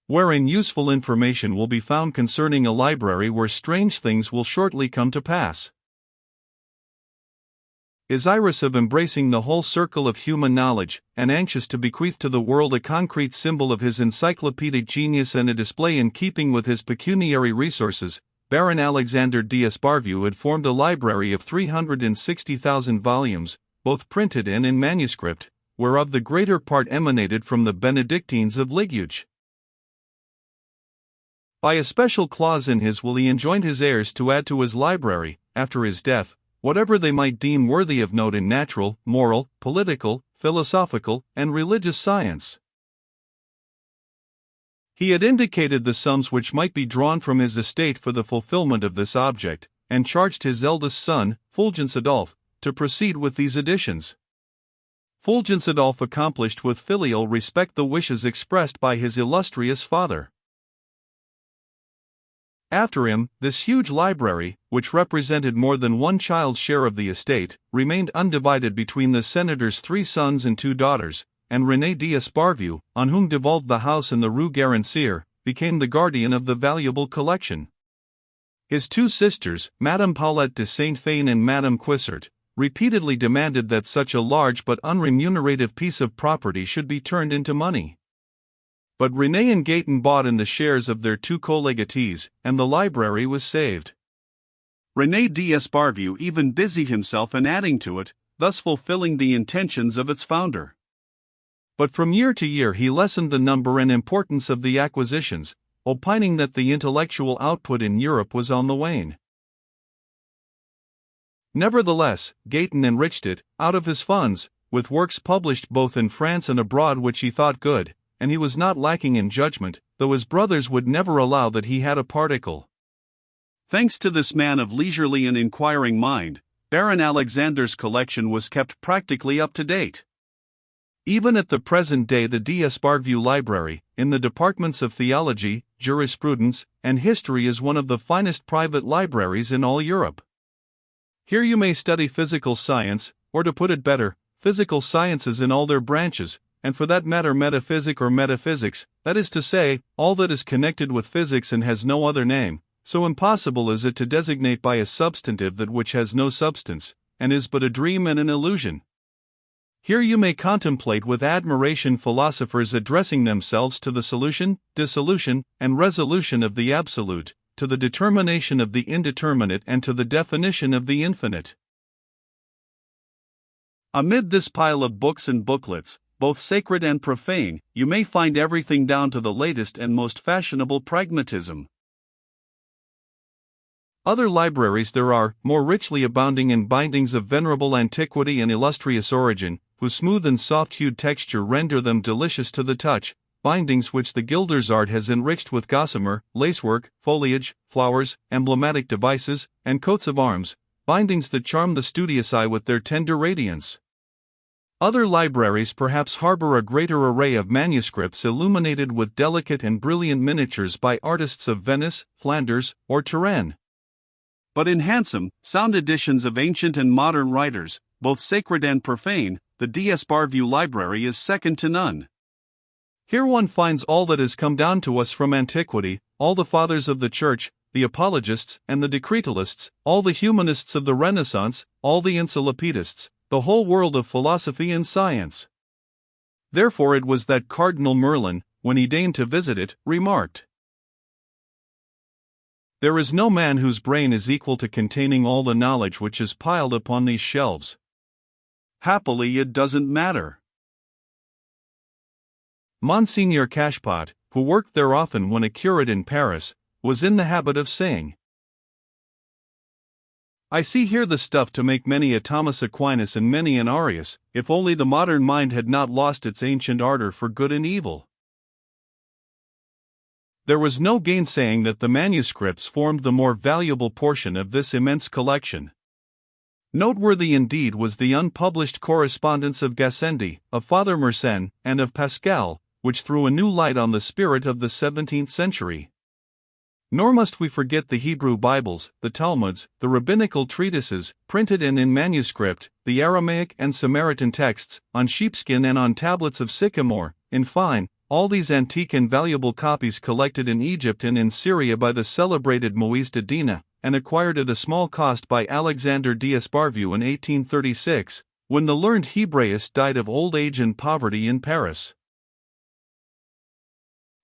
wherein useful information will be found concerning a library where strange things will shortly come to pass. Desirous of embracing the whole circle of human knowledge, and anxious to bequeath to the world a concrete symbol of his encyclopedic genius and a display in keeping with his pecuniary resources, Baron Alexander d'Esparvieu had formed a library of 360,000 volumes, both printed and in manuscript, whereof the greater part emanated from the Benedictines of Liguge. By a special clause in his will he enjoined his heirs to add to his library, after his death, whatever they might deem worthy of note in natural, moral, political, philosophical, and religious science. He had indicated the sums which might be drawn from his estate for the fulfillment of this object, and charged his eldest son, Fulgence Adolphe, to proceed with these additions. Fulgence Adolphe accomplished with filial respect the wishes expressed by his illustrious father. After him, this huge library, which represented more than one child's share of the estate, remained undivided between the senator's 3 sons and 2 daughters, and René d'Esparvieu, on whom devolved the house in the Rue Garancière, became the guardian of the valuable collection. His 2 sisters, Madame Paulette de Saint-Fain and Madame Quissert, repeatedly demanded that such a large but unremunerative piece of property should be turned into money. But René and Gaëtan bought in the shares of their 2 co-legatees, and the library was saved. René d'Esparvieu even busied himself in adding to it, thus fulfilling the intentions of its founder. But from year to year he lessened the number and importance of the acquisitions, opining that the intellectual output in Europe was on the wane. Nevertheless, Gaëtan enriched it, out of his funds, with works published both in France and abroad which he thought good, and he was not lacking in judgment, though his brothers would never allow that he had a particle. Thanks to this man of leisurely and inquiring mind, Baron Alexander's collection was kept practically up to date. Even at the present day the d'Esparvieu Library, in the departments of theology, jurisprudence, and history is one of the finest private libraries in all Europe. Here you may study physical science, or to put it better, physical sciences in all their branches, and for that matter metaphysic or metaphysics, that is to say, all that is connected with physics and has no other name, so impossible is it to designate by a substantive that which has no substance, and is but a dream and an illusion. Here you may contemplate with admiration philosophers addressing themselves to the solution, dissolution, and resolution of the absolute, to the determination of the indeterminate and to the definition of the infinite. Amid this pile of books and booklets, both sacred and profane, you may find everything down to the latest and most fashionable pragmatism. Other libraries there are, more richly abounding in bindings of venerable antiquity and illustrious origin, whose smooth and soft-hued texture render them delicious to the touch, bindings which the gilder's art has enriched with gossamer, lacework, foliage, flowers, emblematic devices, and coats of arms, bindings that charm the studious eye with their tender radiance. Other libraries perhaps harbor a greater array of manuscripts illuminated with delicate and brilliant miniatures by artists of Venice, Flanders, or Touraine. But in handsome, sound editions of ancient and modern writers, both sacred and profane, the d'Esparvieu Library is second to none. Here one finds all that has come down to us from antiquity, all the fathers of the Church, the apologists and the decretalists, all the humanists of the Renaissance, all the encyclopedists, the whole world of philosophy and science. Therefore it was that Cardinal Merlin, when he deigned to visit it, remarked, "There is no man whose brain is equal to containing all the knowledge which is piled upon these shelves. Happily it doesn't matter." Monseigneur Cashpot, who worked there often when a curate in Paris, was in the habit of saying, "I see here the stuff to make many a Thomas Aquinas and many an Arius, if only the modern mind had not lost its ancient ardor for good and evil." There was no gainsaying that the manuscripts formed the more valuable portion of this immense collection. Noteworthy indeed was the unpublished correspondence of Gassendi, of Father Mersenne, and of Pascal, which threw a new light on the spirit of the 17th century. Nor must we forget the Hebrew Bibles, the Talmuds, the rabbinical treatises, printed and in manuscript, the Aramaic and Samaritan texts, on sheepskin and on tablets of sycamore, in fine, all these antique and valuable copies collected in Egypt and in Syria by the celebrated Moïse de Dina, and acquired at a small cost by Alexander d'Esparvieu in 1836, when the learned Hebraist died of old age and poverty in Paris.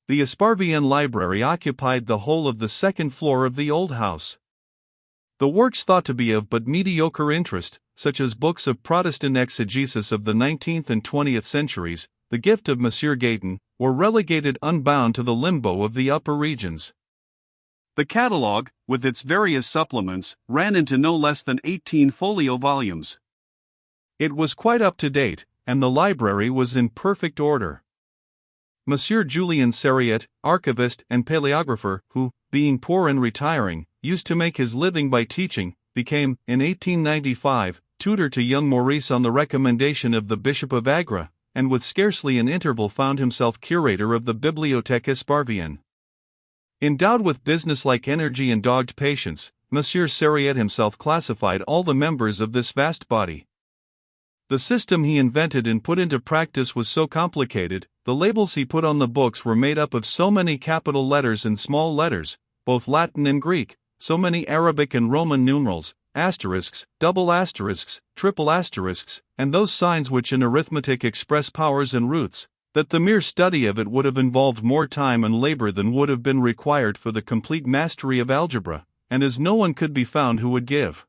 The Esparvian library occupied the whole of the second floor of the old house. The works thought to be of but mediocre interest, such as books of Protestant exegesis of the 19th and 20th centuries, the gift of Monsieur Gayton, were relegated unbound to the limbo of the upper regions. The catalogue, with its various supplements, ran into no less than 18 folio volumes. It was quite up to date, and the library was in perfect order. Monsieur Julien Sariette, archivist and paleographer, who, being poor and retiring, used to make his living by teaching, became, in 1895, tutor to young Maurice on the recommendation of the Bishop of Agra, and with scarcely an interval found himself curator of the Bibliothèque Esparvienne. Endowed with businesslike energy and dogged patience, Monsieur Sariette himself classified all the members of this vast body. The system he invented and put into practice was so complicated, the labels he put on the books were made up of so many capital letters and small letters, both Latin and Greek, so many Arabic and Roman numerals, asterisks, double asterisks, triple asterisks, and those signs which in arithmetic express powers and roots, that the mere study of it would have involved more time and labor than would have been required for the complete mastery of algebra, and as no one could be found who would give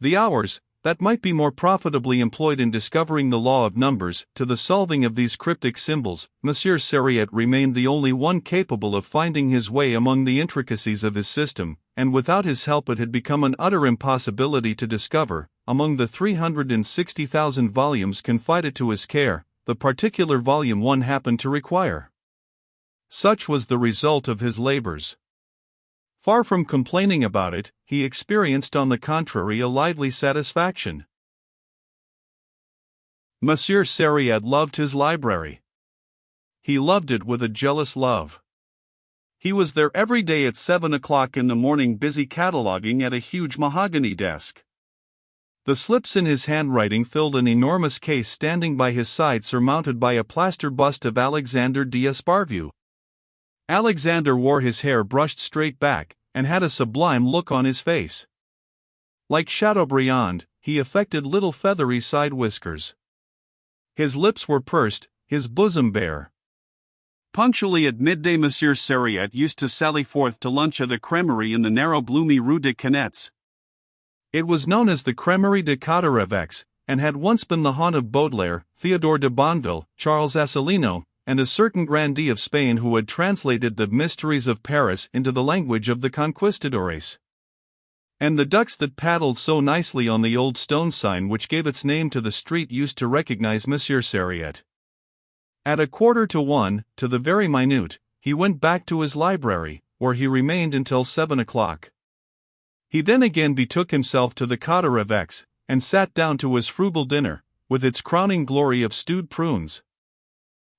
the hours that might be more profitably employed in discovering the law of numbers to the solving of these cryptic symbols, Monsieur Sariette remained the only one capable of finding his way among the intricacies of his system, and without his help it had become an utter impossibility to discover, among the 360,000 volumes confided to his care, the particular volume one happened to require. Such was the result of his labors. Far from complaining about it, he experienced on the contrary a lively satisfaction. Monsieur Sariette loved his library. He loved it with a jealous love. He was there every day at 7 o'clock in the morning busy cataloguing at a huge mahogany desk. The slips in his handwriting filled an enormous case standing by his side surmounted by a plaster bust of Alexander d'Esparvieu. Alexander wore his hair brushed straight back, and had a sublime look on his face. Like Chateaubriand, he affected little feathery side whiskers. His lips were pursed, his bosom bare. Punctually at midday Monsieur Sariette used to sally forth to lunch at a cremerie in the narrow gloomy Rue des Canettes. It was known as the Cremerie de Cauterevex, and had once been the haunt of Baudelaire, Theodore de Bonneville, Charles Asselineau, and a certain grandee of Spain who had translated the mysteries of Paris into the language of the conquistadores. And the ducks that paddled so nicely on the old stone sign which gave its name to the street used to recognize Monsieur Sariette. At 1:45, to the very minute, he went back to his library, where he remained until 7 o'clock. He then again betook himself to the Cauterevex, and sat down to his frugal dinner, with its crowning glory of stewed prunes.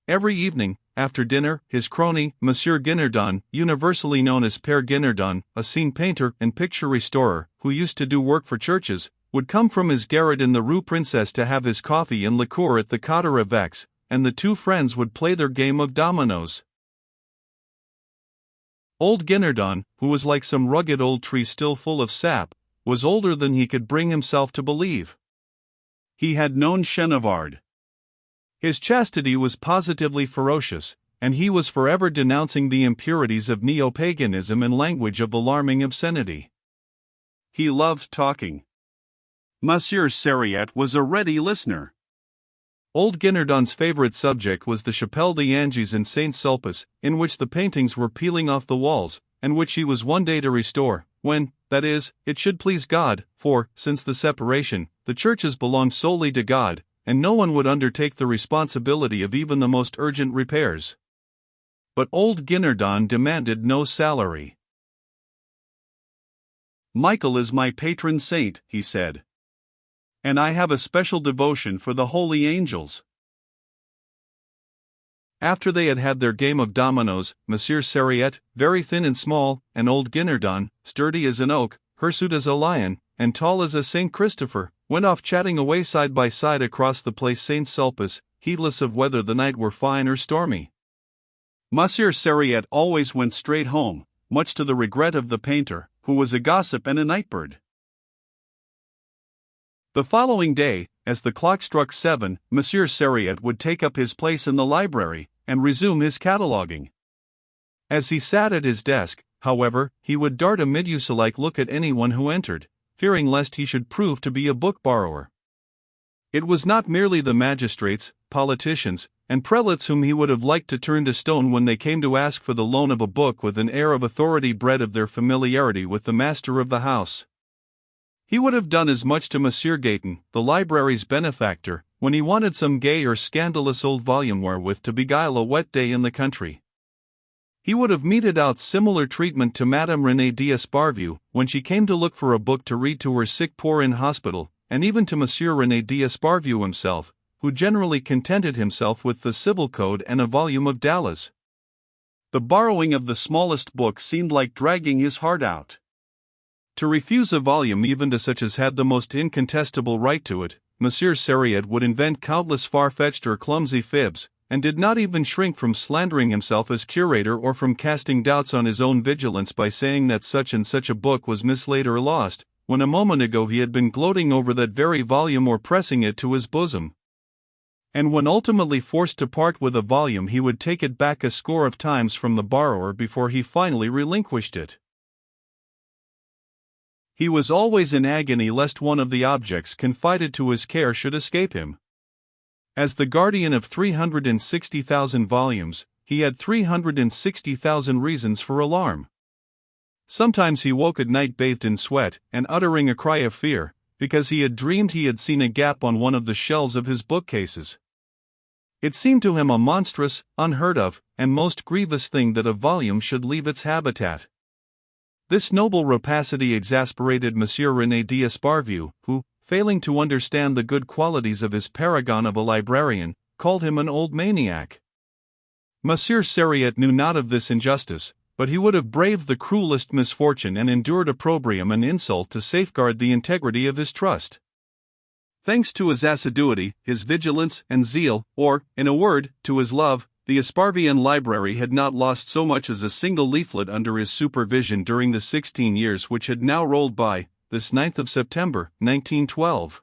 Every evening, after dinner, his crony, Monsieur Guinardon, universally known as Père Guinardon, a scene painter and picture restorer, who used to do work for churches, would come from his garret in the Rue Princesse to have his coffee and liqueur at the Cauterevex, and the two friends would play their game of dominoes. Old Guinardon, who was like some rugged old tree still full of sap, was older than he could bring himself to believe. He had known Chenavard. His chastity was positively ferocious, and he was forever denouncing the impurities of neo-paganism in language of alarming obscenity. He loved talking. Monsieur Sariette was a ready listener. Old Guinardon's favorite subject was the Chapelle des Anges in Saint Sulpice, in which the paintings were peeling off the walls, and which he was one day to restore, when, that is, it should please God, for, since the separation, the churches belonged solely to God, and no one would undertake the responsibility of even the most urgent repairs. But old Guinardon demanded no salary. "Michael is my patron saint," he said. "And I have a special devotion for the holy angels." After they had had their game of dominoes, Monsieur Sariette, very thin and small, and old Guinardon, sturdy as an oak, hirsute as a lion, and tall as a Saint Christopher, went off chatting away side by side across the place Saint Sulpice, heedless of whether the night were fine or stormy. Monsieur Sariette always went straight home, much to the regret of the painter, who was a gossip and a nightbird. The following day, as the clock struck 7, Monsieur Sariette would take up his place in the library, and resume his cataloguing. As he sat at his desk, however, he would dart a Medusa-like look at anyone who entered, fearing lest he should prove to be a book borrower. It was not merely the magistrates, politicians, and prelates whom he would have liked to turn to stone when they came to ask for the loan of a book with an air of authority bred of their familiarity with the master of the house. He would have done as much to Monsieur Gayton, the library's benefactor, when he wanted some gay or scandalous old volume wherewith to beguile a wet day in the country. He would have meted out similar treatment to Madame Renée d'Esparvieu when she came to look for a book to read to her sick poor in hospital, and even to Monsieur Renée d'Esparvieu himself, who generally contented himself with the Civil Code and a volume of Dallas. The borrowing of the smallest book seemed like dragging his heart out. To refuse a volume even to such as had the most incontestable right to it, Monsieur Sariette would invent countless far-fetched or clumsy fibs, and did not even shrink from slandering himself as curator or from casting doubts on his own vigilance by saying that such and such a book was mislaid or lost, when a moment ago he had been gloating over that very volume or pressing it to his bosom. And when ultimately forced to part with a volume, he would take it back a score of times from the borrower before he finally relinquished it. He was always in agony lest one of the objects confided to his care should escape him. As the guardian of 360,000 volumes, he had 360,000 reasons for alarm. Sometimes he woke at night bathed in sweat, and uttering a cry of fear, because he had dreamed he had seen a gap on one of the shelves of his bookcases. It seemed to him a monstrous, unheard of, and most grievous thing that a volume should leave its habitat. This noble rapacity exasperated Monsieur René d'Esparvieu, who, failing to understand the good qualities of his paragon of a librarian, called him an old maniac. Monsieur Sariette knew not of this injustice, but he would have braved the cruelest misfortune and endured opprobrium and insult to safeguard the integrity of his trust. Thanks to his assiduity, his vigilance and zeal, or, in a word, to his love, the Esparvian library had not lost so much as a single leaflet under his supervision during the 16 years which had now rolled by, this 9th of September, 1912.